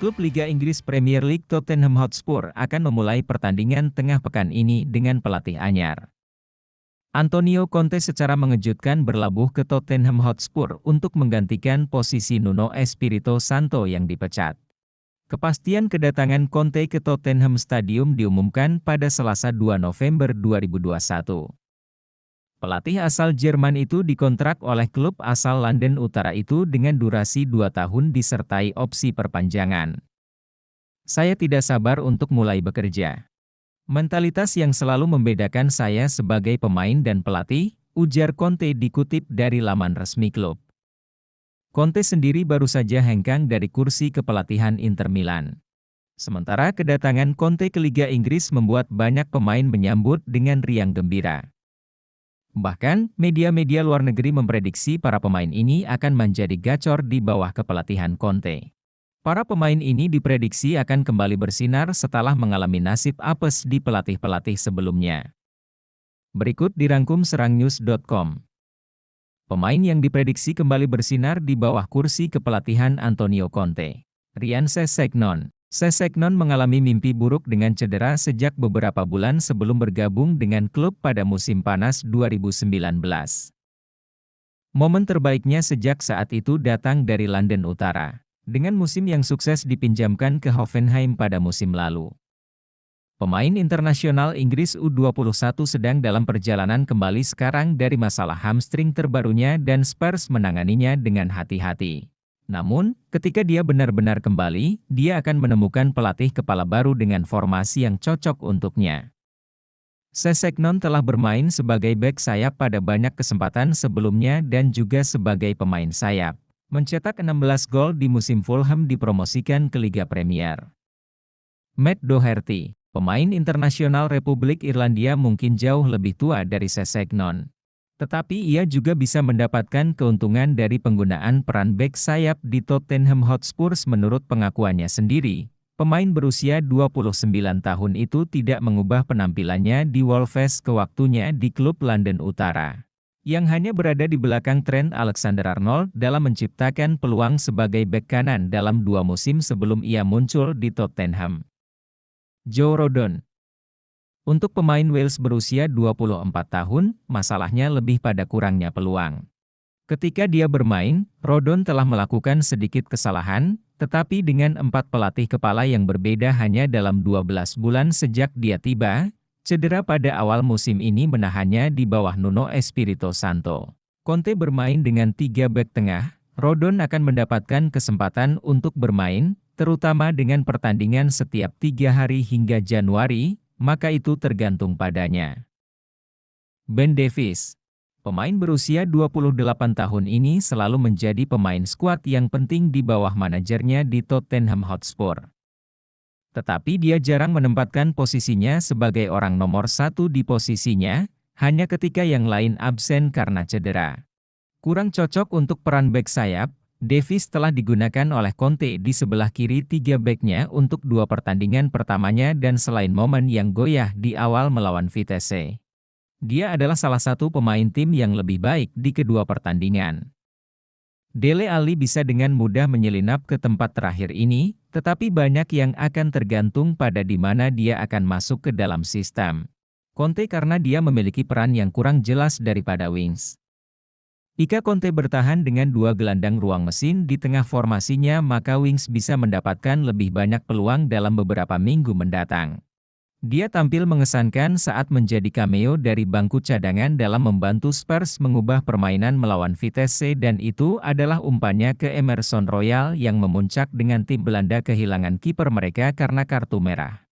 Klub Liga Inggris Premier League Tottenham Hotspur akan memulai pertandingan tengah pekan ini dengan pelatih anyar. Antonio Conte secara mengejutkan berlabuh ke Tottenham Hotspur untuk menggantikan posisi Nuno Espirito Santo yang dipecat. Kepastian kedatangan Conte ke Tottenham Stadium diumumkan pada Selasa 2 November 2021. Pelatih asal Jerman itu dikontrak oleh klub asal London Utara itu dengan durasi 2 tahun disertai opsi perpanjangan. Saya tidak sabar untuk mulai bekerja. Mentalitas yang selalu membedakan saya sebagai pemain dan pelatih, ujar Conte dikutip dari laman resmi klub. Conte sendiri baru saja hengkang dari kursi kepelatihan Inter Milan. Sementara kedatangan Conte ke Liga Inggris membuat banyak pemain menyambut dengan riang gembira. Bahkan, media-media luar negeri memprediksi para pemain ini akan menjadi gacor di bawah kepelatihan Conte. Para pemain ini diprediksi akan kembali bersinar setelah mengalami nasib apes di pelatih-pelatih sebelumnya. Berikut dirangkum serangnews.com. Pemain yang diprediksi kembali bersinar di bawah kursi kepelatihan Antonio Conte. Ryan Sessegnon. Sessegnon mengalami mimpi buruk dengan cedera sejak beberapa bulan sebelum bergabung dengan klub pada musim panas 2019. Momen terbaiknya sejak saat itu datang dari London Utara. Dengan musim yang sukses dipinjamkan ke Hoffenheim pada musim lalu. Pemain internasional Inggris U21 sedang dalam perjalanan kembali sekarang dari masalah hamstring terbarunya dan Spurs menanganinya dengan hati-hati. Namun, ketika dia benar-benar kembali, dia akan menemukan pelatih kepala baru dengan formasi yang cocok untuknya. Sessegnon telah bermain sebagai bek sayap pada banyak kesempatan sebelumnya dan juga sebagai pemain sayap. Mencetak 16 gol di musim Fulham dipromosikan ke Liga Premier. Matt Doherty, pemain internasional Republik Irlandia mungkin jauh lebih tua dari Sessegnon. Tetapi ia juga bisa mendapatkan keuntungan dari penggunaan peran bek sayap di Tottenham Hotspur menurut pengakuannya sendiri. Pemain berusia 29 tahun itu tidak mengubah penampilannya di Wolves ke waktunya di klub London Utara, yang hanya berada di belakang Trent Alexander-Arnold dalam menciptakan peluang sebagai bek kanan dalam 2 musim sebelum ia muncul di Tottenham. Joe Rodon. Untuk pemain Wales berusia 24 tahun, masalahnya lebih pada kurangnya peluang. Ketika dia bermain, Rodon telah melakukan sedikit kesalahan, tetapi dengan 4 pelatih kepala yang berbeda hanya dalam 12 bulan sejak dia tiba, cedera pada awal musim ini menahannya di bawah Nuno Espirito Santo. Conte bermain dengan 3 bek tengah, Rodon akan mendapatkan kesempatan untuk bermain, terutama dengan pertandingan setiap 3 hari hingga Januari, maka itu tergantung padanya. Ben Davies. Pemain berusia 28 tahun ini selalu menjadi pemain skuad yang penting di bawah manajernya di Tottenham Hotspur. Tetapi dia jarang menempatkan posisinya sebagai orang nomor 1 di posisinya, hanya ketika yang lain absen karena cedera. Kurang cocok untuk peran bek sayap, Davies telah digunakan oleh Conte di sebelah kiri 3 beknya untuk 2 pertandingan pertamanya dan selain momen yang goyah di awal melawan Vitesse. Dia adalah salah satu pemain tim yang lebih baik di kedua pertandingan. Dele Alli bisa dengan mudah menyelinap ke tempat terakhir ini, tetapi banyak yang akan tergantung pada di mana dia akan masuk ke dalam sistem Conte karena dia memiliki peran yang kurang jelas daripada wings. Jika Conte bertahan dengan 2 gelandang ruang mesin di tengah formasinya, maka wings bisa mendapatkan lebih banyak peluang dalam beberapa minggu mendatang. Dia tampil mengesankan saat menjadi cameo dari bangku cadangan dalam membantu Spurs mengubah permainan melawan Vitesse dan itu adalah umpannya ke Emerson Royal yang memuncak dengan tim Belanda kehilangan kiper mereka karena kartu merah.